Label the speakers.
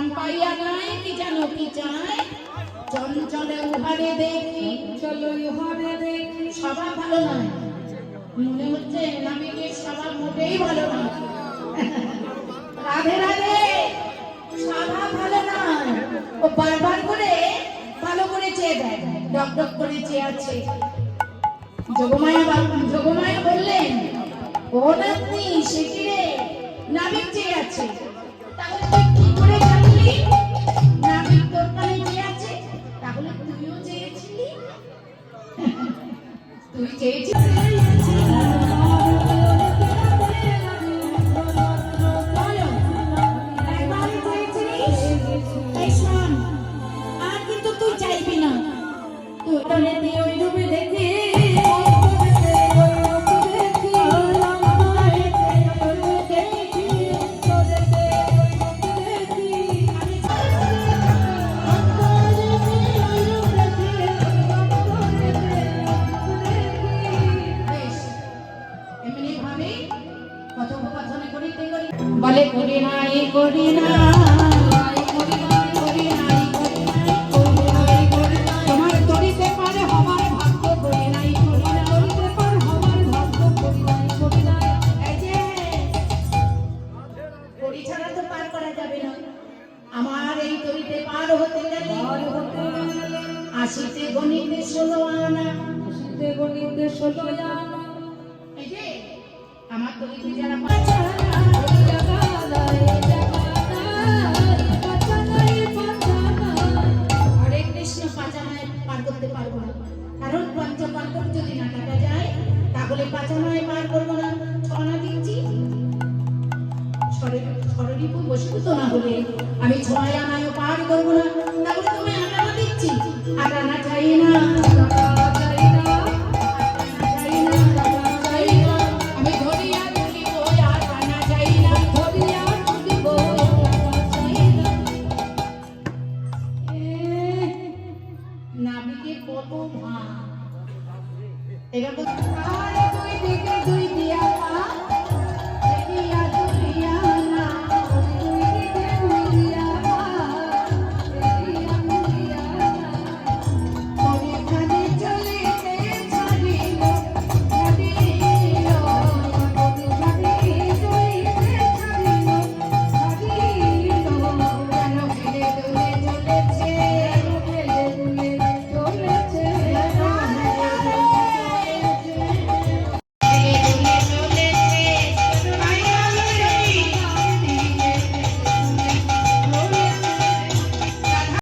Speaker 1: দাম পাইয়া নাই কি জানো কি চায় চঞ্চলে উহারে দেখি চলো উহারে দেখি স্বভাব ভালো নয় মনে হচ্ছে নাবিকের স্বভাব মোটেই ভালো নয় রাধে রাধে স্বভাব ভালো নয় ও বারবার করে ভালো করে চেয়ে দেয় ডক ডক করে চেয়ে আছে যোগমায়া বললেন ও নাতনি সে কি রে নাবিক চেয়ে আছে তাহলে তুই কি করে জানলি নাবিক তোর কানে চেয়ে আছে তাহলে তুইও চেয়েছিলি তুই চেয়েছিলি আর কিন্তু তুই চাইবি না তুই ওই রূপে দেখে বলে করি নাই করি না তোমার তরিতে পারে হবার ভাগ্য করি নাই তরিতে পার হবার ভাগ্য করি নাই এই যে করি ছাড়া তো পার করা যাবে না আমার এই তরিতে পার হতে গেলে আশিতে গণিতে 16 আনা আশিতে গণিতে 16 আনা এই যে আমার তরিতে যারা কারণ পঞ্চপাণ্ডব যদি না কাটা যায় তাহলে পাঁচানায় পার করবো না ছড়া দিচ্ছি ষড়রিপু বসীভূত না হলে আমি 6 আনায়ও পার করবো না তাহলে তুমি আটানা দিচ্ছি আটানা চাই না আমি ধরিয়া তুলিব আটানা চাই না ধরিয়া তুলিব নাবিকে কত ভাব এবার